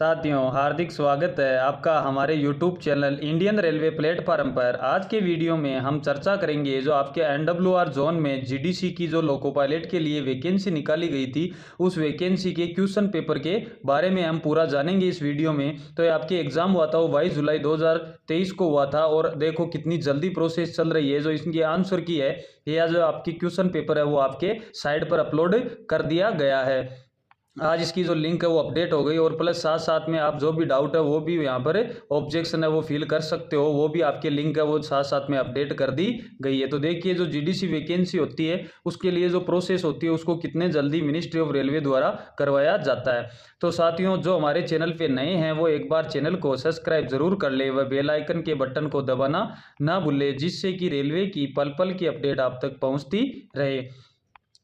साथियों, हार्दिक स्वागत है आपका हमारे YouTube channel Indian railway platform पर। आज के वीडियो में हम चर्चा करेंगे जो आपके NWR जोन में GDC की जो लोको पायलट के लिए वैकेंसी निकाली गई थी, उस वैकेंसी के क्वेश्चन पेपर के बारे में हम पूरा जानेंगे इस वीडियो में। तो ये आपके एग्जाम हुआ था वो 22 जुलाई 2023 को हुआ था और देखो कितनी जल्दी प्रोसेस चल रही है। जो इसकी आंसर की है, यह जो आपकी क्वेश्चन पेपर है वो आपके साइट पर अपलोड कर दिया गया है। आज इसकी जो लिंक है वो अपडेट हो गई और प्लस साथ साथ में आप जो भी डाउट है वो भी यहाँ पर ऑब्जेक्शन है वो फिल कर सकते हो, वो भी आपके लिंक है वो साथ साथ में अपडेट कर दी गई है। तो देखिए, जो GDC वैकेंसी होती है उसके लिए जो प्रोसेस होती है उसको कितने जल्दी मिनिस्ट्री ऑफ रेलवे द्वारा करवाया जाता है। तो साथियों, जो हमारे चैनल पे नए हैं वो एक बार चैनल को सब्सक्राइब जरूर कर ले व बेल आइकन के बटन को दबाना ना भूले, जिससे कि रेलवे की पल पल की अपडेट आप तक पहुँचती रहे।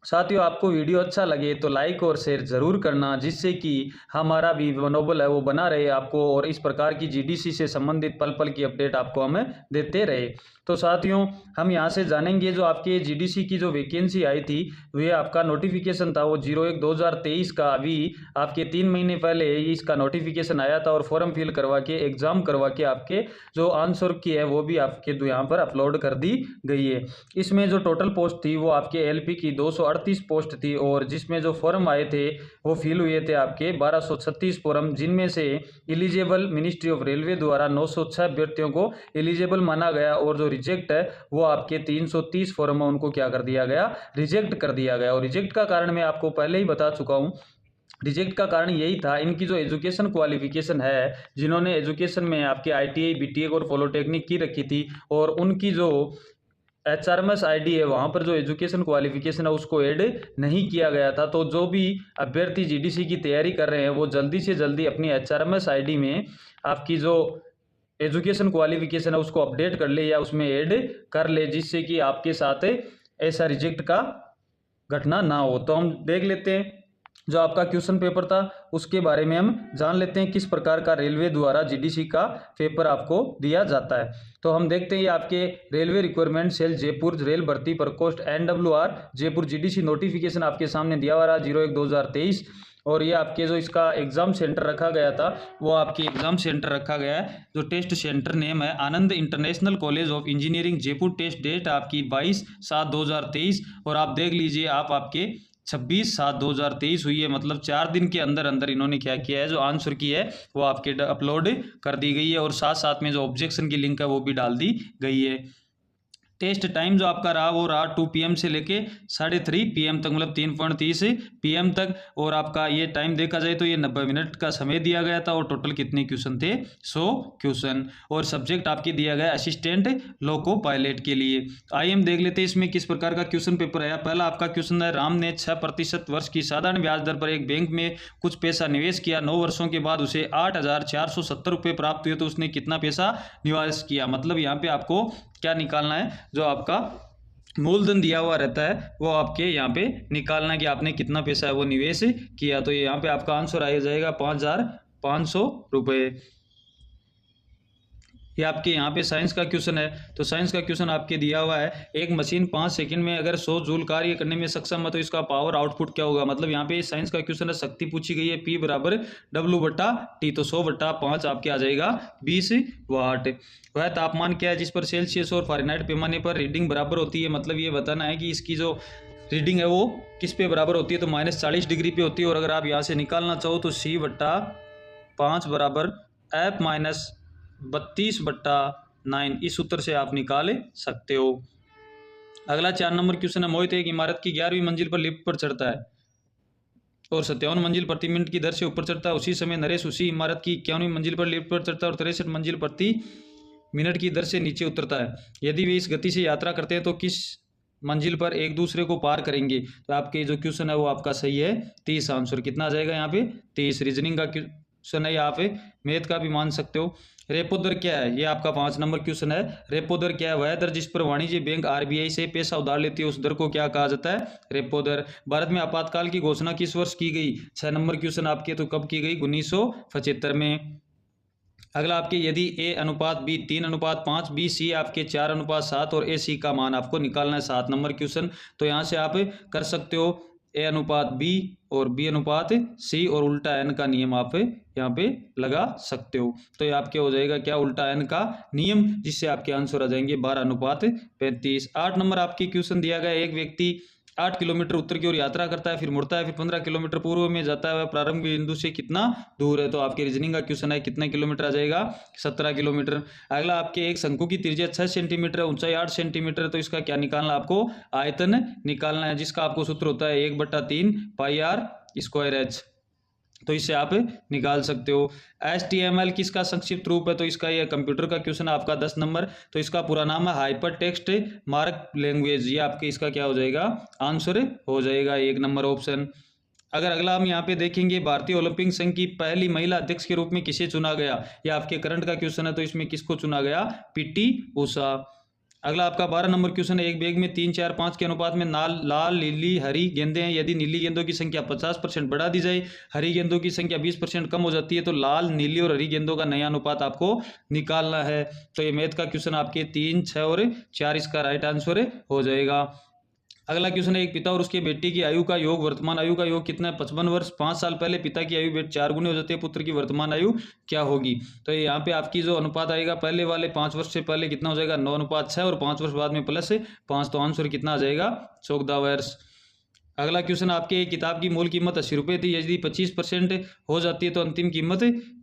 साथियों, आपको वीडियो अच्छा लगे तो लाइक और शेयर जरूर करना, जिससे कि हमारा भी मनोबल है वो बना रहे आपको और इस प्रकार की GDC से संबंधित पल पल की अपडेट आपको हमें देते रहे। तो साथियों, हम यहाँ से जानेंगे जो आपके GDC की जो वैकेंसी आई थी वह आपका नोटिफिकेशन था वो 01/2023 का। अभी आपके 3 महीने पहले इसका नोटिफिकेशन आया था और फॉर्म फिल करवा के एग्जाम करवा के आपके जो आंसर की है वो भी आपके यहाँ पर अपलोड कर दी गई है। इसमें जो टोटल पोस्ट थी वो आपके LP की 238 पोस्ट थी और जिसमें जो फॉर्म आए थे वो फिल हुए थे आपके 1236 फॉर्म, जिनमें से एलिजिबल मिनिस्ट्री ऑफ रेलवे द्वारा 906 अभ्यर्थियों को एलिजिबल माना गया और जो रिजेक्ट है वो आपके 330 फॉर्म है उनको क्या कर दिया गया, रिजेक्ट कर दिया गया। और रिजेक्ट का कारण मैं आपको पहले ही बता चुका हूँ। रिजेक्ट का कारण यही था, इनकी जो एजुकेशन क्वालिफिकेशन है, जिन्होंने एजुकेशन में आपके ITI BTech और पॉलिटेक्निक की रखी थी और उनकी जो HRMS ID है वहाँ पर जो एजुकेशन क्वालिफिकेशन है उसको ऐड नहीं किया गया था। तो जो भी अभ्यर्थी GDC की तैयारी कर रहे हैं वो जल्दी से जल्दी अपनी HRMS ID में आपकी जो एजुकेशन क्वालिफिकेशन है उसको अपडेट कर ले या उसमें ऐड कर ले, जिससे कि आपके साथ ऐसा रिजेक्ट का घटना ना हो। तो हम देख लेते हैं जो आपका क्वेश्चन पेपर था उसके बारे में हम जान लेते हैं किस प्रकार का रेलवे द्वारा GDC का पेपर आपको दिया जाता है। तो हम देखते हैं आपके railway requirement cell Jaipur rail भर्ती प्रकोष्ठ NWR जयपुर GDC नोटिफिकेशन आपके सामने दिया हुआ रहा 01/2023 और ये आपके जो इसका एग्जाम सेंटर रखा गया था वो आपके एग्जाम सेंटर रखा गया है। जो टेस्ट सेंटर नेम है Anand International College of Engineering Jaipur. Test date आपकी 22/7/2023 और आप देख लीजिए आपके 26/7/2023 हुई है, मतलब 4 दिन के अंदर अंदर इन्होंने क्या किया है, जो आंसर की है वो आपके अपलोड कर दी गई है और साथ साथ में जो ऑब्जेक्शन की लिंक है वो भी डाल दी गई है। टेस्ट टाइम जो आपका रहा वो रहा 2 PM से लेके 3:30 PM तक, मतलब 3:30 PM तक। और आपका ये टाइम देखा जाए तो ये 90 मिनट का समय दिया गया था और टोटल कितने क्वेश्चन थे, 100 क्वेश्चन। और सब्जेक्ट आपके दिया गया असिस्टेंट लोको पायलट के लिए। आइए हम देख लेते हैं इसमें किस प्रकार का क्वेश्चन पेपर आया। पहला आपका क्वेश्चन है, राम ने 6% वर्ष की साधारण ब्याज दर पर एक बैंक में कुछ पैसा निवेश किया, 9 वर्षों के बाद उसे 8,470 रुपये प्राप्त हुए, तो उसने कितना पैसा निवेश किया। मतलब यहाँ पे आपको क्या निकालना है, जो आपका मूलधन दिया हुआ रहता है वो आपके यहाँ पे निकालना है कि आपने कितना पैसा है वो निवेश किया। तो यहाँ पे आपका आंसर आ जाएगा 5,500 रुपये। ये आपके यहाँ पे साइंस का क्वेश्चन है। तो साइंस का क्वेश्चन आपके दिया हुआ है, एक मशीन 5 सेकंड में अगर 100 जूल कार्य करने में सक्षम है तो इसका पावर आउटपुट क्या होगा। मतलब यहाँ पे साइंस का क्वेश्चन है, शक्ति पूछी गई है, P = W/T। तो 100/5 आपके आ जाएगा 20 वाट। वह तापमान क्या है जिस पर सेल्सियस और फ़ारेनहाइट पैमाने पर रीडिंग बराबर होती है। मतलब ये बताना है कि इसकी जो रीडिंग है वो किस पे बराबर होती है, तो -40 डिग्री पे होती है। और अगर आप यहाँ से निकालना चाहो तो C/5 = F- 32/9, इस सूत्र से आप निकाल सकते हो। अगला 4 नंबर क्वेश्चन है, मोहित एक इमारत की 11वीं मंजिल पर लिफ्ट पर चढ़ता है और 57 मंजिल प्रति मिनट की दर से ऊपर चढ़ता है। उसी समय नरेश उसी इमारत की 51वीं मंजिल पर लिफ्ट पर चढ़ता है और 63 मंजिल प्रति मिनट की दर से नीचे उतरता है। यदि वे इस गति से यात्रा करते हैं तो किस मंजिल पर एक दूसरे को पार करेंगे। तो आपके जो क्वेश्चन है वो आपका सही है 30। आंसर कितना आ जाएगा यहाँ पे 30। रीजनिंग का क्वेश्चन है, यहाँ पे मैथ का भी मान सकते हो। रेपो दर क्या है, ये आपका 5 नंबर क्वेश्चन है। रेपो दर क्या है, वह दर जिस पर वाणिज्य बैंक RBI से पैसा उधार लेती है उस दर को क्या कहा जाता है, रेपो दर। भारत में आपातकाल की घोषणा किस वर्ष की गई, 6 नंबर क्वेश्चन आपके, तो कब की गई, 1975 में। अगला आपके, यदि A/B 3/5, BC आपके 4/7 और AC का मान आपको निकालना है, 7 नंबर क्वेश्चन। तो यहाँ से आप कर सकते हो A/B और B/C और उल्टा n का नियम आप यहाँ पे लगा सकते हो। तो ये आपके हो जाएगा क्या, उल्टा n का नियम, जिससे आपके आंसर आ जाएंगे 12:35। 8 नंबर आपके क्वेश्चन दिया गया, एक व्यक्ति 8 किलोमीटर उत्तर की ओर यात्रा करता है, फिर मुड़ता है, फिर 15 किलोमीटर पूर्व में जाता है, वह प्रारंभ बिंदु से कितना दूर है। तो आपके रीजनिंग का क्वेश्चन है, कितना किलोमीटर आ जाएगा, 17 किलोमीटर। अगला आपके एक शंकु की त्रिज्या 6 सेंटीमीटर है, ऊंचाई 8 सेंटीमीटर, तो इसका क्या निकालना, आपको आयतन निकालना है, जिसका आपको सूत्र होता है 1/3 πr²h। तो इससे आप निकाल सकते हो। HTML किसका संक्षिप्त रूप है, तो इसका ये कंप्यूटर का क्वेश्चन है आपका 10 नंबर। तो इसका पूरा नाम है हाइपर टेक्स्ट मार्क लैंग्वेज। ये आपके इसका क्या हो जाएगा, आंसर हो जाएगा 1 नंबर ऑप्शन। अगर अगला हम यहाँ पे देखेंगे, भारतीय ओलंपिक संघ की पहली महिला अध्यक्ष के रूप में किसे चुना गया, ये आपके करंट का क्वेश्चन है। तो इसमें किसको चुना गया, PT उषा। अगला आपका 12 नंबर क्वेश्चन है, एक बैग में 3, 4, 5 के अनुपात में लाल, नीली, हरी गेंदें हैं। यदि नीली गेंदों की संख्या 50% बढ़ा दी जाए, हरी गेंदों की संख्या 20% कम हो जाती है, तो लाल, नीली और हरी गेंदों का नया अनुपात आपको निकालना है। तो ये मैथ का क्वेश्चन आपके 3, 6 और 4 इसका राइट आंसर हो जाएगा। अगला क्वेश्चन है, एक पिता और उसके बेटी की आयु का योग, वर्तमान आयु का योग कितना है, 55 वर्ष। 5 साल पहले पिता की आयु 4 गुनी हो जाती है, पुत्र की वर्तमान आयु क्या होगी। तो यहाँ पे आपकी जो अनुपात आएगा, पहले वाले 5 वर्ष से पहले कितना हो जाएगा, 9:6, और 5 वर्ष बाद में +5, तो आंसर कितना आ जाएगा, 14 वर्ष। अगला क्वेश्चन आपके, किताब की मूल कीमत 80 रुपये थी, यदि 25% हो जाती है तो अंतिम कीमत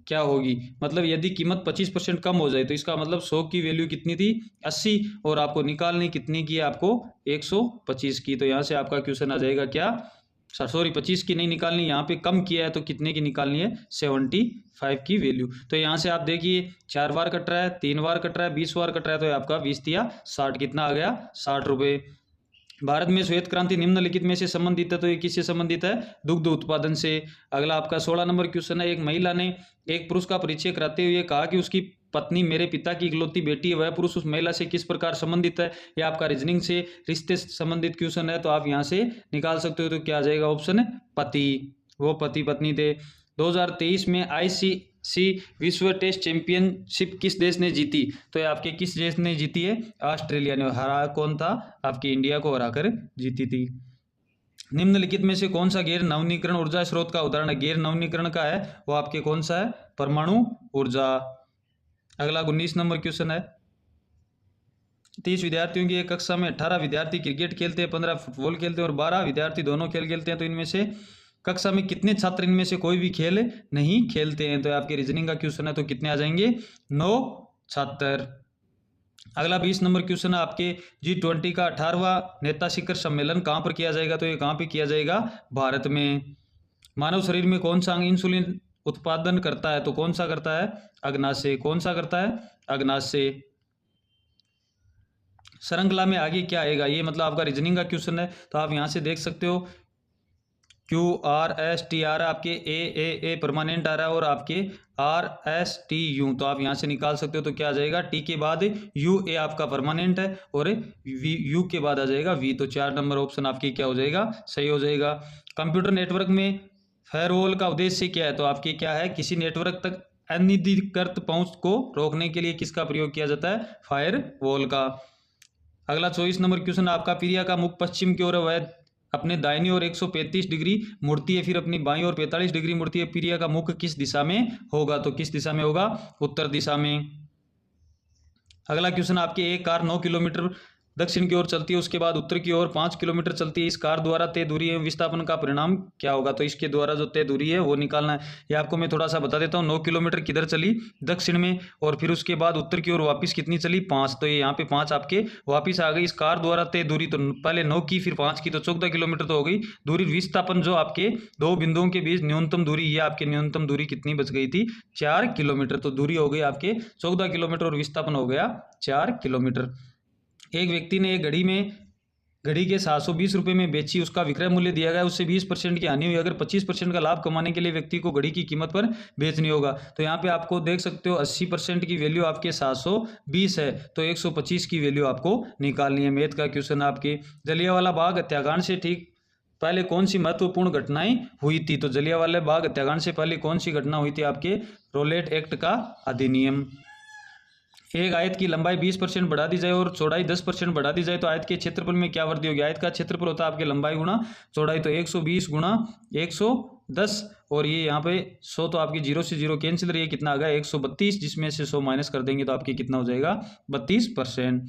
क्या होगी। मतलब यदि कीमत 25% कम हो जाए, तो इसका मतलब 100 की वैल्यू कितनी थी, 80, और आपको निकालनी कितनी की है, आपको 125 की। तो यहाँ से आपका क्वेश्चन आ जाएगा क्या, सॉरी 25 की नहीं निकालनी, यहाँ पे कम किया है, तो कितने की निकालनी है, 75 की वैल्यू। तो यहाँ से आप देखिए 4 बार कट रहा है, 3 बार कट रहा है, 20 बार कट रहा है, तो आपका 20 या 60, कितना आ गया, 60 रुपये। भारत में श्वेत क्रांति निम्नलिखित में से संबंधित है, तो ये किससे संबंधित है, दुग्ध उत्पादन से। अगला आपका 16 नंबर क्वेश्चन है, एक महिला ने एक पुरुष का परिचय कराते हुए कहा कि उसकी पत्नी मेरे पिता की इकलौती बेटी है, वह पुरुष उस महिला से किस प्रकार संबंधित है। यह आपका रीजनिंग से रिश्ते संबंधित क्वेश्चन है, तो आप यहाँ से निकाल सकते हो। तो क्या आ जाएगा ऑप्शन, पति, वो पति पत्नी थे। 2023 में ICC विश्व टेस्ट चैंपियनशिप किस देश ने जीती, तो ये आपके किस देश ने जीती है, ऑस्ट्रेलिया ने। हरा कौन था, आपकी इंडिया को हराकर जीती थी। निम्नलिखित में से कौन सा गैर नवीनीकरण ऊर्जा स्रोत का उदाहरण है, गैर नवीनीकरण का है वो आपके कौन सा है, परमाणु ऊर्जा। अगला 19 नंबर क्वेश्चन है, 30 विद्यार्थियों की एक कक्षा में 18 विद्यार्थी क्रिकेट खेलते हैं, 15 फुटबॉल खेलते हैं और 12 विद्यार्थी दोनों खेल खेलते हैं, तो इनमें से कक्षा में कितने छात्र इनमें से कोई भी खेल नहीं खेलते हैं। तो आपके रीजनिंग का क्वेश्चन है, तो कितने आ जाएंगे, 9 छात्र। अगला 20 नंबर क्वेश्चन है आपके, G20 का 18वां नेता शिखर सम्मेलन कहाँ पर किया जाएगा, तो ये कहाँ पे किया जाएगा, भारत में। मानव शरीर में कौन सा अंग इंसुलिन उत्पादन करता है, तो कौन सा करता है, अग्नाशय। कौन सा करता है, अग्नाशय। श्रृंखला में आगे क्या आएगा, ये मतलब आपका रीजनिंग का क्वेश्चन है, तो आप यहाँ से देख सकते हो QRST आ रहा है, आपके A परमानेंट आ रहा है, और आपके RSTU, तो आप यहाँ से निकाल सकते हो। तो क्या आ जाएगा, T के बाद UA आपका परमानेंट है, और U के बाद आ जाएगा V, तो 4 नंबर ऑप्शन आपकी क्या हो जाएगा, सही हो जाएगा। कंप्यूटर नेटवर्क में फायरवॉल का उद्देश्य क्या है, तो आपके क्या है, किसी नेटवर्क तक अनधिकृत पहुंच को रोकने के लिए किसका प्रयोग किया जाता है, फायरवॉल का। अगला 24 नंबर क्वेश्चन आपका, प्रिया का मुख पश्चिम की ओर है, वह अपने दाहिनी ओर 135 डिग्री मुड़ती है, फिर अपनी बाईं ओर 45 डिग्री मुड़ती है, प्रिया का मुख किस दिशा में होगा, तो किस दिशा में होगा, उत्तर दिशा में। अगला क्वेश्चन आपके, एक कार 9 किलोमीटर दक्षिण की ओर चलती है, उसके बाद उत्तर की ओर 5 किलोमीटर चलती है, इस कार द्वारा तय दूरी एवं विस्थापन का परिणाम क्या होगा, तो इसके द्वारा जो तय दूरी है वो निकालना है। ये आपको मैं थोड़ा सा बता देता हूँ, 9 किलोमीटर किधर चली, दक्षिण में, और फिर उसके बाद उत्तर की ओर वापस कितनी चली, 5, तो ये यहाँ पे 5 आपके वापस आ गई। इस कार द्वारा तय दूरी, तो पहले 9 की फिर 5 की, तो 14 किलोमीटर तो हो गई दूरी। विस्थापन जो आपके दो बिंदुओं के बीच न्यूनतम दूरी, ये आपकी न्यूनतम दूरी कितनी बच गई थी, 4 किलोमीटर, तो दूरी हो गई आपके 14 किलोमीटर और विस्थापन हो गया 4 किलोमीटर। एक व्यक्ति ने एक घड़ी के 720 रुपये में बेची, उसका विक्रय मूल्य दिया गया, उससे 20% की हानि हुई। अगर 25% का लाभ कमाने के लिए व्यक्ति को घड़ी की कीमत पर बेचनी होगा, तो यहाँ पे आपको देख सकते हो 80% की वैल्यू आपके 720 है, तो 125 की वैल्यू आपको निकालनी है। मैथ का क्वेश्चन आपके, जलियांवाला बाग हत्याकांड से ठीक पहले कौन सी महत्वपूर्ण घटनाएं हुई थी, तो जलियांवाला बाग हत्याकांड से पहले कौन सी घटना हुई थी, आपके रॉलेट एक्ट का अधिनियम। एक आयत की लंबाई 20% बढ़ा दी जाए और चौड़ाई 10% बढ़ा दी जाए तो आयत के क्षेत्रफल में क्या वृद्धि होगी। आयत का क्षेत्रफल होता है आपके लंबाई गुणा चौड़ाई, तो 120 गुणा 110, और ये यहाँ पे 100 तो आपकी 0 से 0 कैंसिल रही है, कितना आ गया 132, जिसमें से 100 माइनस कर देंगे तो आपके कितना हो जाएगा 32%।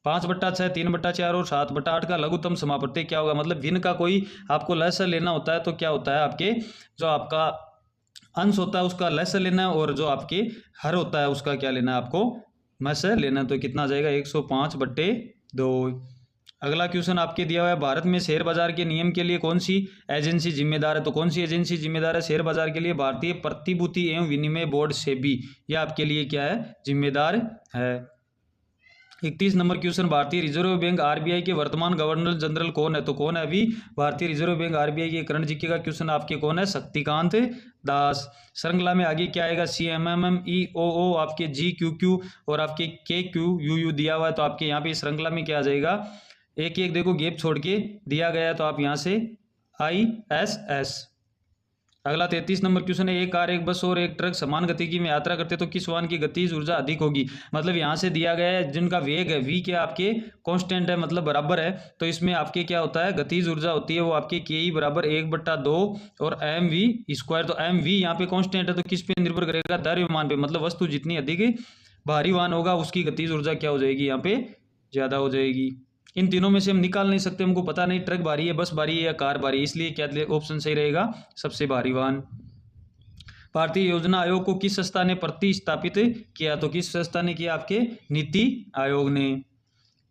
5/6, 3/4 और 7/8 का लघुत्तम समापत्ति क्या होगा। मतलब भिन्न का कोई आपको लहसा लेना होता है तो क्या होता है, आपके जो आपका अंश होता है उसका लहसा लेना है, और जो आपके हर होता है उसका क्या लेना है, आपको मस लेना। तो कितना आ जाएगा 105/2। अगला क्वेश्चन आपके दिया हुआ है, भारत में शेयर बाजार के नियम के लिए कौन सी एजेंसी जिम्मेदार है। तो कौन सी एजेंसी जिम्मेदार है शेयर बाजार के लिए, भारतीय प्रतिभूति एवं विनिमय बोर्ड सेबी, यह आपके लिए क्या है, जिम्मेदार है। 31 नंबर क्वेश्चन, भारतीय रिजर्व बैंक आरबीआई के वर्तमान गवर्नर जनरल कौन है। तो कौन है अभी भारतीय रिजर्व बैंक आरबीआई के करंट जीके का क्वेश्चन आपके कौन है, शक्तिकांत दास। श्रृंखला में आगे क्या आएगा, CMMMEOO आपके GQQ और आपके KQUU दिया हुआ है, तो आपके यहाँ पे श्रृंखला में क्या आ जाएगा, एक एक देखो गैप छोड़ के दिया गया है, तो आप यहाँ से ISS। अगला 33 नंबर क्वेश्चन है, एक कार, एक बस और एक ट्रक समान गति में यात्रा करते तो किस वाहन की गतिज ऊर्जा अधिक होगी। मतलब यहाँ से दिया गया है जिनका वेग है v क्या आपके कांस्टेंट है, मतलब बराबर है, तो इसमें आपके क्या होता है, गतिज ऊर्जा होती है वो आपके KE बराबर 1/2 और mv²। तो mv यहाँ पे कांस्टेंट है तो किस पे निर्भर करेगा, द्रव्यमान पे। मतलब वस्तु जितनी अधिक भारी वाहन होगा उसकी गतिज ऊर्जा क्या हो जाएगी, यहाँ पे ज्यादा हो जाएगी। इन तीनों में से हम निकाल नहीं सकते, हमको पता नहीं ट्रक भारी है, बस भारी है या कार भारी है, इसलिए क्या ऑप्शन सही रहेगा, सबसे भारी वाहन। भारतीय योजना आयोग को किस संस्था ने प्रतिस्थापित किया। तो किस संस्था ने किया, आपके नीति आयोग ने।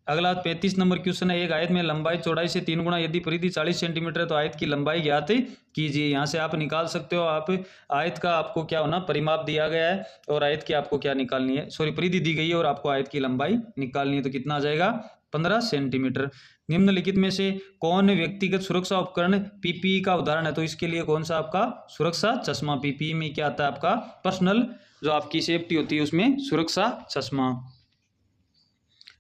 अगला 35 नंबर क्वेश्चन है, एक आयत में लंबाई चौड़ाई से 3 गुना यदि परिधि 40 सेंटीमीटर है तो आयत की लंबाई ज्ञात कीजिए। यहाँ से आप निकाल सकते हो, आप आयत का आपको क्या होना, परिमाप दिया गया है और आयत की आपको क्या निकालनी है, सॉरी परिधि दी गई है और आपको आयत की लंबाई निकालनी है, तो कितना आ जाएगा 15 सेंटीमीटर। निम्नलिखित में से कौन व्यक्तिगत सुरक्षा उपकरण पीपीई का उदाहरण है। तो इसके लिए कौन सा आपका सुरक्षा चश्मा, पीपीई में क्या आता है आपका पर्सनल जो आपकी सेफ्टी होती है उसमें सुरक्षा चश्मा।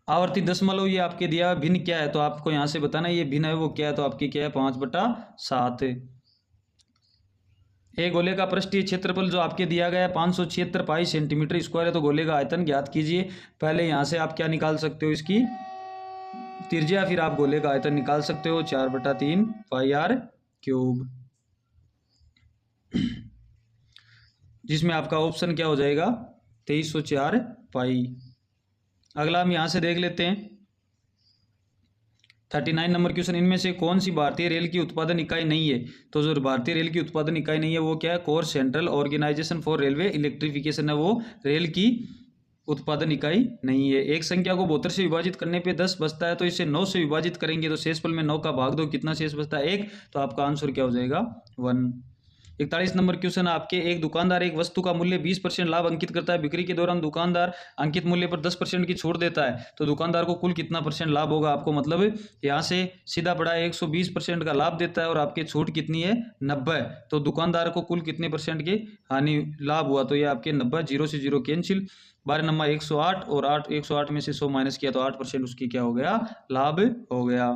आवर्ती दशमलव ये आपके दिया भिन्न क्या है, तो आपको यहां से बताना ये भिन्न है वो क्या है, तो आपकी क्या है 5/7। एक गोले का पृष्ठीय क्षेत्रफल जो आपके दिया गया है 576 पाई सेंटीमीटर स्क्वायर है, तो गोले का आयतन ज्ञात कीजिए। पहले यहां से आप क्या निकाल सकते हो, इसकी त्रिज्या, फिर आप गोले का आयतन निकाल सकते हो 4/3 πr³, जिसमें आपका ऑप्शन क्या हो जाएगा 2304 पाई। अगला हम यहां से देख लेते हैं 39 नंबर क्वेश्चन, इनमें से कौन सी भारतीय रेल की उत्पादन इकाई नहीं है। तो जो भारतीय रेल की उत्पादन इकाई नहीं है वो क्या है, core central organisation for railway electrification है, वो रेल की उत्पादन इकाई नहीं है। एक संख्या को 72 से विभाजित करने पे 10 बचता है, तो इसे 9 से विभाजित करेंगे तो शेषफल में 9 का भाग दो, कितना शेष बचता है 1, तो आपका आंसर क्या हो जाएगा 1। 41 नंबर क्वेश्चन आपके, एक दुकानदार एक वस्तु का मूल्य 20% लाभ अंकित करता है, बिक्री के दौरान दुकानदार अंकित मूल्य पर 10% की छूट देता है, तो दुकानदार को कुल कितना % लाभ होगा आपको। मतलब यहाँ से सीधा पड़ा है 120% का लाभ देता है और आपकी छूट कितनी है 90, तो दुकानदार को कुल कितने % की हानि लाभ हुआ, तो ये आपके 90, 0 से 0 कैंसिल। 12 नंबर 108 और 108 में से 100 माइनस किया तो 8% उसकी क्या हो गया, लाभ हो गया।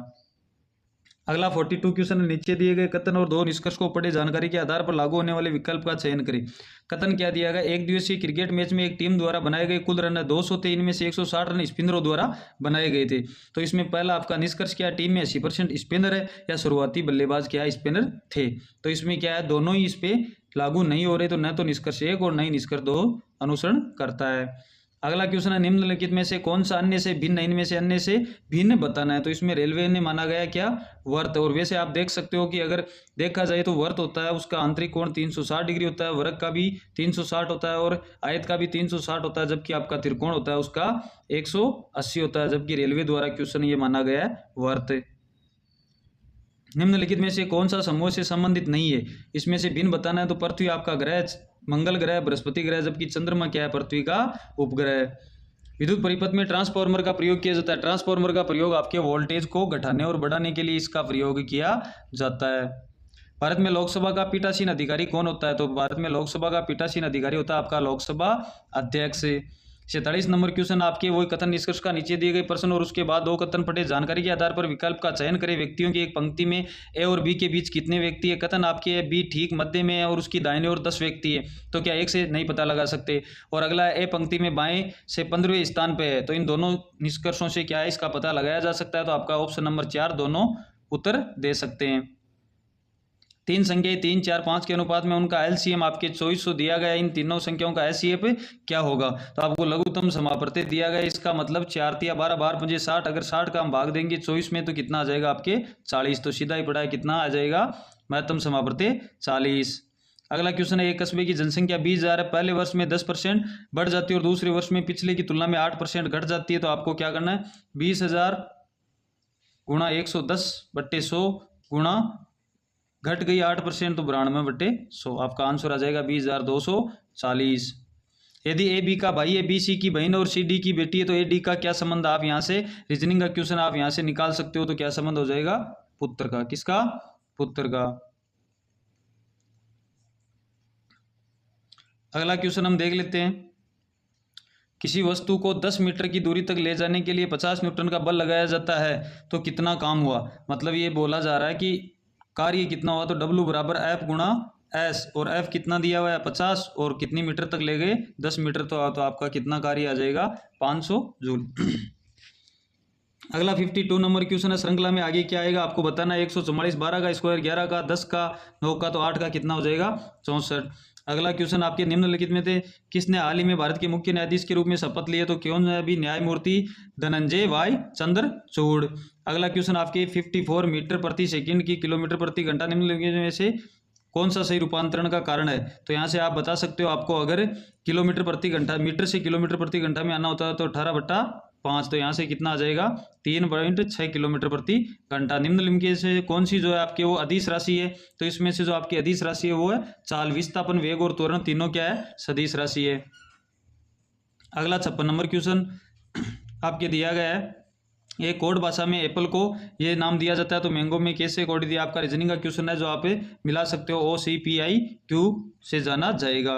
अगला 42 क्वेश्चन, नीचे दिए गए कथन और दो निष्कर्ष को पढ़े जानकारी के आधार पर लागू होने वाले विकल्प का चयन करें। कथन क्या दिया गया, एक दिवसीय क्रिकेट मैच में एक टीम द्वारा बनाए गए कुल रन 200 थे, इनमें से 160 रन स्पिनरों द्वारा बनाए गए थे। तो इसमें पहला आपका निष्कर्ष क्या, टीम में 80% स्पिनर है या शुरुआती बल्लेबाज क्या स्पिनर थे। तो इसमें क्या है, दोनों ही इस पे लागू नहीं हो रहे, तो न तो निष्कर्ष 1 और न ही निष्कर्ष 2 अनुसरण करता है। अगला क्वेश्चन है, निम्नलिखित में से कौन सा अन्य से भिन्न, इनमें से अन्य से भिन्न बताना है। तो इसमें रेलवे ने माना गया क्या, वर्त। और वैसे आप देख सकते हो कि अगर देखा जाए तो वर्त होता है उसका आंतरिक कोण 360 डिग्री होता है, वर्ग का भी 360 होता है और आयत का भी 360 होता है, जबकि आपका त्रिकोण होता है उसका 180 होता है, जबकि रेलवे द्वारा क्वेश्चन ये माना गया है वर्त। निम्नलिखित में से कौन सा समूह से संबंधित नहीं है, इसमें से भिन्न बताना है। तो पृथ्वी आपका ग्रह, मंगल ग्रह, बृहस्पति ग्रह, जबकि चंद्रमा क्या है, पृथ्वी का उपग्रह। विद्युत परिपथ में ट्रांसफार्मर का प्रयोग किया जाता है, ट्रांसफार्मर का प्रयोग आपके वोल्टेज को घटाने और बढ़ाने के लिए इसका प्रयोग किया जाता है। भारत में लोकसभा का पीठासीन अधिकारी कौन होता है। तो भारत में लोकसभा का पीठासीन अधिकारी होता है आपका लोकसभा अध्यक्ष। 47 नंबर क्वेश्चन आपके वही कथन निष्कर्ष का नीचे दिए गए प्रश्न और उसके बाद 2 कथन पढ़े, जानकारी के आधार पर विकल्प का चयन करें। व्यक्तियों की एक पंक्ति में ए और बी के बीच कितने व्यक्ति है? कथन आपके है बी ठीक मध्य में है और उसकी दाहिने ओर 10 व्यक्ति है, तो क्या एक से नहीं पता लगा सकते? और अगला ए पंक्ति में बाएं से 15वें स्थान पे है, तो इन दोनों निष्कर्षों से क्या है इसका पता लगाया जा सकता है। तो आपका ऑप्शन नंबर 4 दोनों उत्तर दे सकते हैं। 3 संख्याएं 3, 4, 5 के अनुपात में उनका एलसीएम आपके 2400 दिया गया, इन तीनों संख्याओं का एचसीएफ क्या होगा? तो आपको लघुत्तम समापवर्ती दिया गया, इसका मतलब 4 तिया 12, 12 पंजे 60, अगर 60 का हम भाग देंगे 24 में तो कितना आ जाएगा आपके 40, तो सीधा ही पड़ा है कितना आ जाएगा महत्तम समापवर्ती 40। अगला क्वेश्चन है, एक कस्बे की जनसंख्या 20,000 है, पहले वर्ष में 10% बढ़ जाती है और दूसरे वर्ष में पिछले की तुलना में 8% घट जाती है, तो आपको क्या करना है 20,000 गुणा 110/100 गुणा घट गई 8% तो 92/100, आपका आंसर आ जाएगा 20,240। यदि ए बी का भाई है, बी सी की बहन और सी डी की बेटी है, तो ए डी का क्या संबंध? आप यहाँ से रीजनिंग का क्वेश्चन आप यहाँ से निकाल सकते हो, तो क्या संबंध हो जाएगा? पुत्र का। किसका? पुत्र का। अगला क्वेश्चन हम देख लेते हैं, किसी वस्तु को 10 मीटर की दूरी तक ले जाने के लिए 50 न्यूटन का बल लगाया जाता है, तो कितना काम हुआ? मतलब ये बोला जा रहा है कि कार्य कितना हुआ, तो W बराबर F गुणा S, और F कितना दिया हुआ है 50 और कितनी मीटर तक ले गए 10 मीटर, तो आपका कितना कार्य आ जाएगा 500 जूल। अगला 52 नंबर क्वेश्चन है, श्रृंखला में आगे क्या आएगा आपको बताना है। 144, 12 का स्क्वायर, 11 का, 10 का, 9 का, तो 8 का कितना हो जाएगा 64। अगला क्वेश्चन आपके निम्नलिखित में थे किसने हाल ही में भारत के मुख्य न्यायाधीश के रूप में शपथ लिए, तो कौन है अभी? न्यायमूर्ति धनंजय वाई चंद्रचूड़। अगला क्वेश्चन आपके 54 मीटर प्रति सेकंड की किलोमीटर प्रति घंटा निम्नलिखित में से कौन सा सही रूपांतरण का कारण है? तो यहाँ से आप बता सकते हो, आपको अगर किलोमीटर प्रति घंटा मीटर से किलोमीटर प्रति घंटा में आना होता है तो 18/5, तो यहाँ से कितना आ जाएगा 3.6 किलोमीटर प्रति घंटा। निम्नलिखित से कौन सी जो है आपके वो अदिश राशि है? तो इसमें से जो आपकी अदिश राशि है वो है चाल, विस्थापन, वेग और त्वरण, तीनों क्या है सदिश राशि है। अगला 56 नंबर क्वेश्चन आपके दिया गया है, एक कोड भाषा में एप्पल को ये नाम दिया जाता है, तो मैंगो में कैसे कोड दिया? आपका रीजनिंग का क्वेश्चन है जो आप मिला सकते हो, OCPIQ से जाना जाएगा।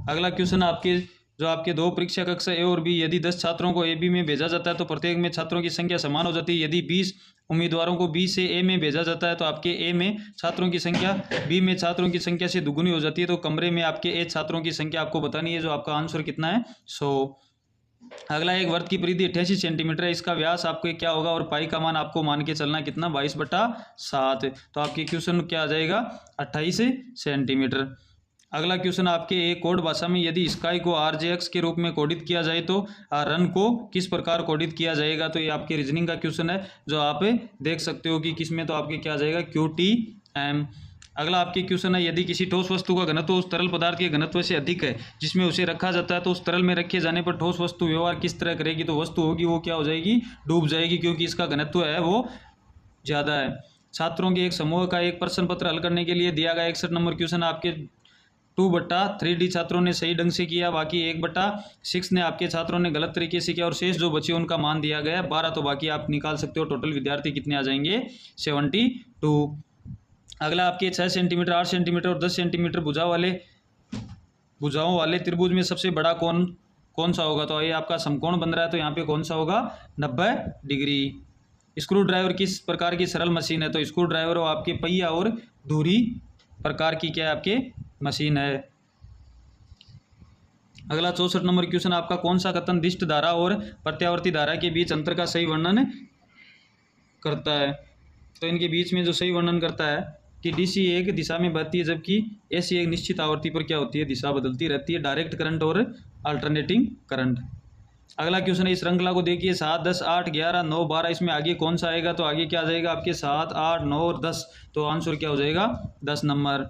अगला क्वेश्चन आपके जो आपके 2 परीक्षा कक्षा ए और बी, यदि 10 छात्रों को ए बी में भेजा जाता है तो प्रत्येक में छात्रों की संख्या समान हो जाती है। यदि 20 उम्मीदवारों को बी से ए में भेजा जाता है तो आपके ए में छात्रों की संख्या बी में छात्रों की संख्या से दुगुनी हो जाती है, तो कमरे में आपके ए छात्रों की संख्या आपको बतानी है, जो आपका आंसर कितना है 100। अगला, एक वर्ग की परिधि 88 सेंटीमीटर है, इसका व्यास आपको क्या होगा और पाई का मान आपको मान के चलना कितना 22/7, तो आपके क्वेश्चन क्या आ जाएगा 28 सेंटीमीटर। अगला क्वेश्चन आपके एक कोड भाषा में यदि स्काई को RJX के रूप में कोडित किया जाए तो रन को किस प्रकार कोडित किया जाएगा, तो ये आपके रीजनिंग का क्वेश्चन है जो आप देख सकते हो कि किसमें, तो आपके क्या आ जाएगा QTM। अगला आपके क्वेश्चन है, यदि किसी ठोस वस्तु का घनत्व उस तरल पदार्थ के घनत्व से अधिक है जिसमें उसे रखा जाता है, तो उस तरल में रखे जाने पर ठोस वस्तु व्यवहार किस तरह करेगी, तो वस्तु होगी वो क्या हो जाएगी डूब जाएगी, क्योंकि इसका घनत्व है वो ज़्यादा है। छात्रों के एक समूह का एक प्रश्न पत्र हल करने के लिए दिया गया 61 नंबर क्वेश्चन आपके 2/3D छात्रों ने सही ढंग से किया, बाकी 1/6 ने आपके छात्रों ने गलत तरीके से किया, और शेष जो बचे उनका मान दिया गया 12, तो बाकी आप निकाल सकते हो टोटल विद्यार्थी कितने आ जाएंगे 72। अगला आपके 6 सेंटीमीटर 8 सेंटीमीटर और 10 सेंटीमीटर भुजाओं वाले त्रिभुज में सबसे बड़ा कौन सा होगा, तो ये आपका समकोण बन रहा है, तो यहाँ पे कौन सा होगा 90 डिग्री। स्क्रू ड्राइवर किस प्रकार की सरल मशीन है, तो स्क्रू ड्राइवर वो आपके पहिया और धुरी प्रकार की क्या है आपके मशीन है। अगला 64 नंबर क्वेश्चन आपका, कौन सा कथन दिष्ट धारा और प्रत्यावर्ती धारा के बीच अंतर का सही वर्णन करता है, तो इनके बीच में जो सही वर्णन करता है कि DC एक दिशा में बहती है जबकि AC एक निश्चित आवृत्ति पर क्या होती है दिशा बदलती रहती है, डायरेक्ट करंट और अल्टरनेटिंग करंट। अगला क्वेश्चन है, इस श्रृंखला को देखिए 7, 10, 8, 11, 9, 12, इसमें आगे कौन सा आएगा, तो आगे क्या आ जाएगा आपके 7, 8, 9 और 10, तो आंसर क्या हो जाएगा 10 नंबर।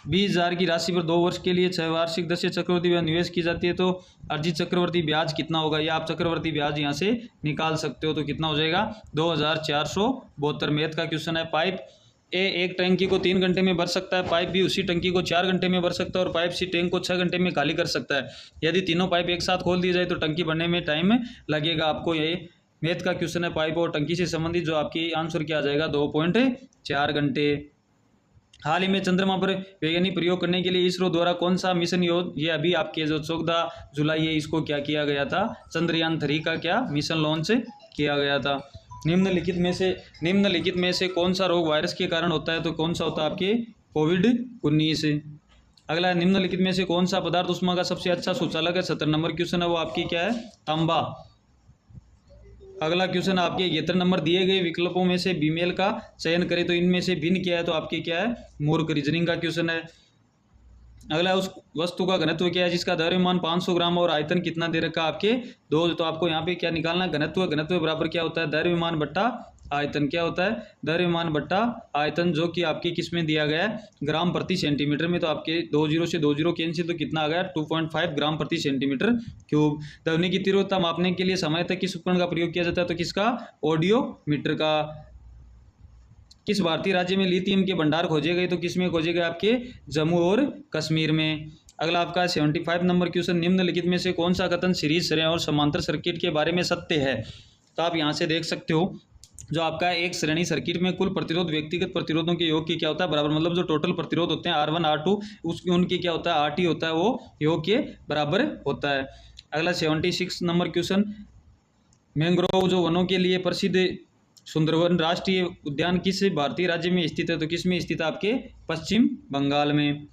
20,000 की राशि पर 2 वर्ष के लिए 6 वार्षिक 10 चक्रवर्ती ब्याज निवेश की जाती है, तो अर्जित चक्रवर्ती ब्याज कितना होगा, या आप चक्रवर्ती ब्याज यहाँ से निकाल सकते हो, तो कितना हो जाएगा 2472। मैथ का क्वेश्चन है, पाइप ए एक टंकी को 3 घंटे में भर सकता है, पाइप बी उसी टंकी को 4 घंटे में भर सकता है, और पाइप सी टैंक को 6 घंटे में खाली कर सकता है। यदि तीनों पाइप एक साथ खोल दिए जाए तो टंकी भरने में टाइम लगेगा आपको। ये मैथ का क्वेश्चन है, पाइप और टंकी से संबंधित, जो आपकी आंसर क्या आ जाएगा 2.4 घंटे। हाल ही में चंद्रमा पर वैज्ञानिक प्रयोग करने के लिए इसरो द्वारा कौन सा मिशन ये अभी आपके जो 14 जुलाई है इसको क्या किया गया था, चंद्रयान 3 का क्या मिशन लॉन्च किया गया था। निम्नलिखित में से कौन सा रोग वायरस के कारण होता है, तो कौन सा होता है आपके कोविड-19। अगला, निम्नलिखित में से कौन सा पदार्थ उष्मा का सबसे अच्छा सुचालक है, 70 नंबर क्वेश्चन है वो आपकी क्या है, तांबा। अगला क्वेश्चन आपके 71 नंबर, दिए गए विकल्पों में से बीमेल का चयन करें तो इनमें से भिन्न क्या है, तो आपकी क्या है, मूर्ख। रीजनिंग का क्वेश्चन है। अगला, उस वस्तु का घनत्व क्या है जिसका द्रव्यमान 500 ग्राम और आयतन कितना दे रखा है आपके 2। तो आपको यहाँ पे क्या निकालना है, घनत्व बराबर क्या होता है, द्रव्यमान बट्टा आयतन। क्या होता है, द्रव्यमान बट्टा आयतन, जो कि आपकी किस में दिया गया है, ग्राम प्रति सेंटीमीटर में। तो आपके 20 से 20 कैंसिल, तो कितना आ गया, 2.5 ग्राम प्रति सेंटीमीटर क्यूब। ध्वनि की तीव्रता मापने के लिए समय तक किस उपकरण का प्रयोग किया जाता है, तो किसका, ऑडियोमीटर का। किस भारतीय राज्य में लिथियम के भंडार खोजे गए, तो किस में खोजे गए, आपके जम्मू और कश्मीर में। अगला आपका 75 नंबर क्वेश्चन, निम्नलिखित में से कौन सा कथन सीरीज श्रेणी और समांतर सर्किट के बारे में सत्य है। तो आप यहाँ से देख सकते हो, जो आपका एक श्रेणी सर्किट में कुल प्रतिरोध व्यक्तिगत प्रतिरोधों के योग की क्या होता है, बराबर। मतलब जो टोटल प्रतिरोध होते हैं R1 R2 उसकी उनकी क्या होता है, RT होता है, वो योग के बराबर होता है। अगला 76 नंबर क्वेश्चन, मैंग्रोव जो वनों के लिए प्रसिद्ध सुंदरवन राष्ट्रीय उद्यान किस भारतीय राज्य में स्थित है, तो किस में स्थित है, आपके पश्चिम बंगाल में।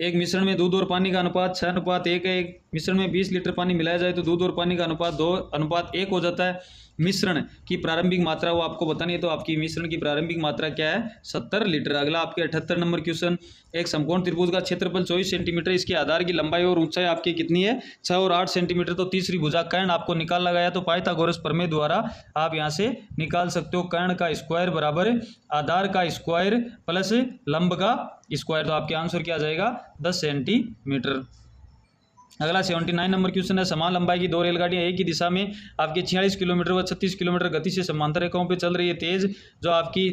एक मिश्रण में दूध और पानी का अनुपात 6:1 है। एक मिश्रण में 20 लीटर पानी मिलाया जाए तो दूध और पानी का अनुपात 2:1 हो जाता है। मिश्रण की प्रारंभिक मात्रा वो आपको बतानी है, तो आपकी मिश्रण की प्रारंभिक मात्रा क्या है, 70 लीटर। अगला आपके 78 नंबर क्वेश्चन, एक समकोण त्रिभुज का क्षेत्रफल 24 सेंटीमीटर, इसके आधार की लंबाई और ऊंचाई आपकी कितनी है, 6 और 8 सेंटीमीटर। तो तीसरी भुजा कर्ण आपको निकालना गया, तो पाइथागोरस प्रमेय द्वारा आप यहाँ से निकाल सकते हो, कर्ण का स्क्वायर बराबर आधार का स्क्वायर प्लस लंब का स्क्वायर। तो आपके आंसर क्या आ जाएगा, 10 सेंटीमीटर। अगला 79 नंबर क्वेश्चन है, समान लंबाई की 2 रेलगाड़ियां एक ही दिशा में आपके 46 किलोमीटर व 36 किलोमीटर गति से समांतर रेखाओं पे चल रही है। तेज जो आपकी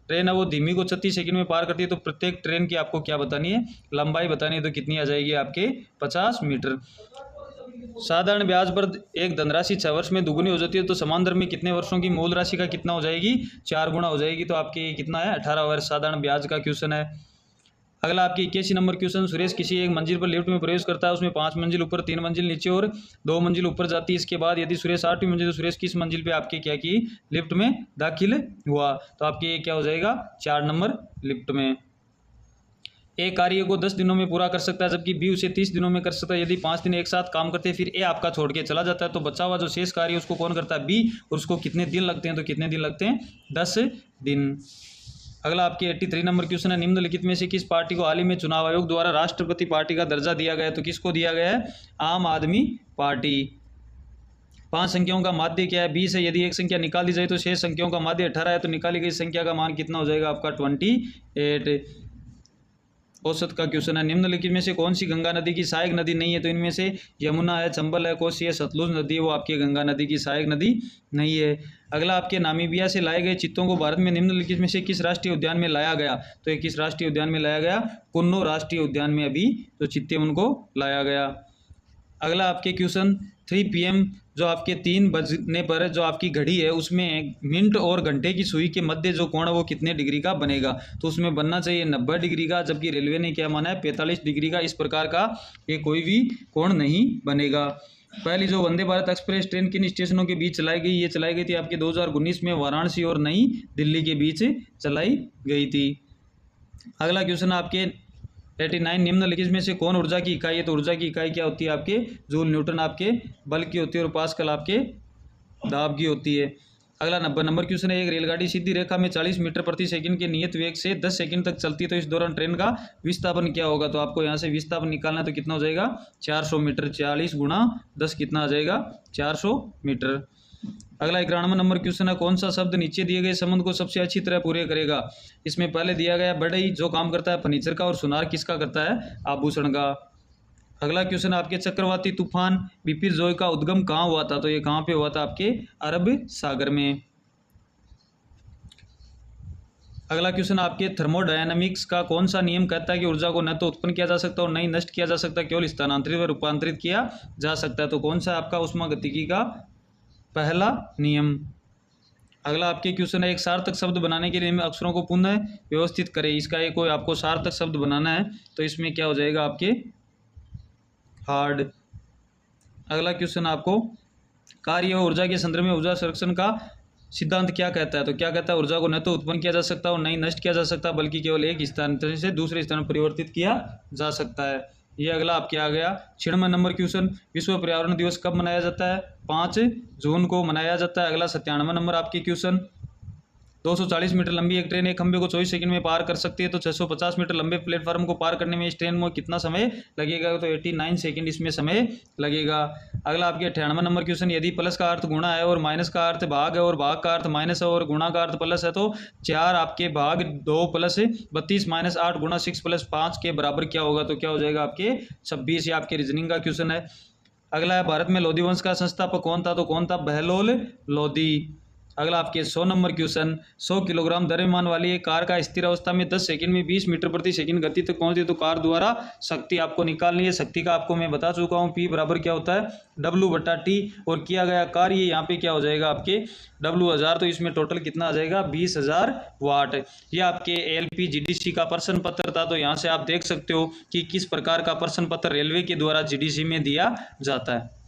ट्रेन है वो धीमी को 36 सेकंड में पार करती है। तो प्रत्येक ट्रेन की आपको क्या बतानी है, लंबाई बतानी है। तो कितनी आ जाएगी, आपके 50 मीटर। साधारण ब्याज पर एक धनराशि 6 वर्ष में दुगुनी हो जाती है, तो समान दर में कितने वर्षों की मूल राशि का कितना हो जाएगी, 4 गुना हो जाएगी। तो आपके कितना है, 18 वर्ष साधारण ब्याज का क्वेश्चन है। अगला आपकी 81 नंबर क्वेश्चन, सुरेश किसी एक मंजिल पर लिफ्ट में प्रवेश करता है, उसमें 5 मंजिल ऊपर, 3 मंजिल नीचे और 2 मंजिल ऊपर जाती है। इसके बाद यदि सुरेश 8वीं मंजिल, तो सुरेश किस मंजिल पे आपके क्या की, लिफ्ट में दाखिल हुआ। तो आपके क्या हो जाएगा, 4 नंबर लिफ्ट में। ए कार्य को 10 दिनों में पूरा कर सकता है, जबकि बी उसे 30 दिनों में कर सकता है। यदि 5 दिन एक साथ काम करते हैं, फिर ए आपका छोड़ के चला जाता है, तो बचा हुआ जो शेष कार्य उसको कौन करता है, बी। और उसको कितने दिन लगते हैं, तो कितने दिन लगते हैं, 10 दिन। अगला आपके 83 नंबर क्वेश्चन है, निम्नलिखित में से किस पार्टी को हाल ही में चुनाव आयोग द्वारा राष्ट्रपति पार्टी का दर्जा दिया गया है, तो किसको दिया गया है, आम आदमी पार्टी। 5 संख्याओं का माध्य क्या है, 20 है। यदि एक संख्या निकाल दी जाए तो शेष संख्याओं का माध्य 18 है, तो निकाली गई संख्या का मान कितना हो जाएगा, आपका 28। औसत का क्वेश्चन है, निम्नलिखित में से कौन सी गंगा नदी की सहायक नदी नहीं है, तो इनमें से यमुना है, चंबल है, कोसी है, सतलुज नदी है, वो आपकी गंगा नदी की सहायक नदी नहीं है। अगला आपके नामीबिया से लाए गए चित्तों को भारत में निम्नलिखित में से किस राष्ट्रीय उद्यान में लाया गया, तो ये किस राष्ट्रीय उद्यान में लाया गया, कुन्नो राष्ट्रीय उद्यान में अभी जो चित्ते उनको लाया गया। अगला आपके क्वेश्चन 3 PM जो आपके 3 बजने पर जो आपकी घड़ी है उसमें मिनट और घंटे की सुई के मध्य जो कोण है वो कितने डिग्री का बनेगा, तो उसमें बनना चाहिए 90 डिग्री का, जबकि रेलवे ने क्या माना है 45 डिग्री का। इस प्रकार का ये कोई भी कोण नहीं बनेगा। पहली जो वंदे भारत एक्सप्रेस ट्रेन किन स्टेशनों के बीच चलाई गई, ये चलाई गई थी आपके 2019 में वाराणसी और नई दिल्ली के बीच चलाई गई थी। अगला क्वेश्चन आपके 89, निम्नलिखित में से कौन ऊर्जा की इकाई है, तो ऊर्जा की इकाई क्या होती है, आपके जूल। न्यूटन आपके बल की होती है और पास्कल आपके दाब की होती है। अगला 90 नंबर क्वेश्चन है, एक रेलगाड़ी सीधी रेखा में 40 मीटर प्रति सेकंड के नियत वेग से 10 सेकंड तक चलती है, तो इस दौरान ट्रेन का विस्थापन क्या होगा, तो आपको यहाँ से विस्थापन निकालना है, तो कितना हो जाएगा 400 मीटर। 40 गुणा 10 कितना आ जाएगा 400 मीटर। अगला 91 नंबर क्वेश्चन है, कौन सा शब्द नीचे दिए गए संबंध को सबसे अच्छी तरह पूरे करेगा। इसमें पहले दिया गया बढ़ई जो काम करता है फर्नीचर का और सुनार किसका करता है, आभूषण का। अगला क्वेश्चन आपके चक्रवाती तूफान बिपिरजॉय का उद्गम कहाँ हुआ था, तो ये कहाँ पे हुआ था, आपके अरब सागर में। अगला क्वेश्चन आपके थर्मोडायनामिक्स का कौन सा नियम कहता है कि ऊर्जा को न तो उत्पन्न किया जा सकता और न ही नष्ट किया जा सकता, केवल स्थानांतरित व रूपांतरित किया जा सकता है। तो कौन सा आपका उष्मागतिकी का पहला नियम। अगला आपके क्वेश्चन है, एक सार्थक शब्द बनाने के लिए में अक्षरों को पुनः व्यवस्थित करें। इसका एक कोई आपको सार्थक शब्द बनाना है, तो इसमें क्या हो जाएगा आपके हार्ड। अगला क्वेश्चन आपको, कार्य और ऊर्जा के संदर्भ में ऊर्जा संरक्षण का सिद्धांत क्या कहता है? तो क्या कहता है, ऊर्जा को न तो उत्पन्न किया जा सकता और न ही नष्ट किया जा सकता, बल्कि केवल एक स्थान से दूसरे स्थान परिवर्तित किया जा सकता है। ये अगला आपके आ गया 96 नंबर क्वेश्चन, विश्व पर्यावरण दिवस कब मनाया जाता है? 5 जून को मनाया जाता है। अगला 97 नंबर आपके क्वेश्चन, 240 मीटर लंबी एक ट्रेन एक खंभे को 24 सेकंड में पार कर सकती है, तो 650 मीटर लंबे प्लेटफॉर्म को पार करने में इस ट्रेन में कितना समय लगेगा? तो 89 सेकंड इसमें समय लगेगा। अगला आपके 98 नंबर क्वेश्चन, यदि प्लस का अर्थ गुणा है और माइनस का अर्थ भाग है और भाग का अर्थ माइनस है और गुणा का अर्थ प्लस है, तो 4 आपके भाग 2 प्लस 32 माइनस 8 गुणा 6 प्लस 5 के बराबर क्या होगा? तो क्या हो जाएगा आपके 26। ये आपके रीजनिंग का क्वेश्चन है। अगला है, भारत में लोधी वंश का संस्थापक कौन था? तो कौन था? बहलोल लोधी। अगला आपके 100 नंबर क्वेश्चन, 100 किलोग्राम द्रव्यमान वाली एक कार का स्थिर अवस्था में 10 सेकंड में 20 मीटर प्रति सेकंड गति तक पहुंचती है, तो कार द्वारा शक्ति आपको निकालनी है। शक्ति का आपको मैं बता चुका हूं, P बराबर क्या होता है? W/T। और किया गया कार्य यहाँ पे क्या हो जाएगा आपके W1000, तो इसमें टोटल कितना आ जाएगा? 20,000 वाट। ये आपके LPGDC का प्रश्न पत्र था। तो यहाँ से आप देख सकते हो कि किस प्रकार का प्रश्न पत्र रेलवे के द्वारा GDC में दिया जाता है।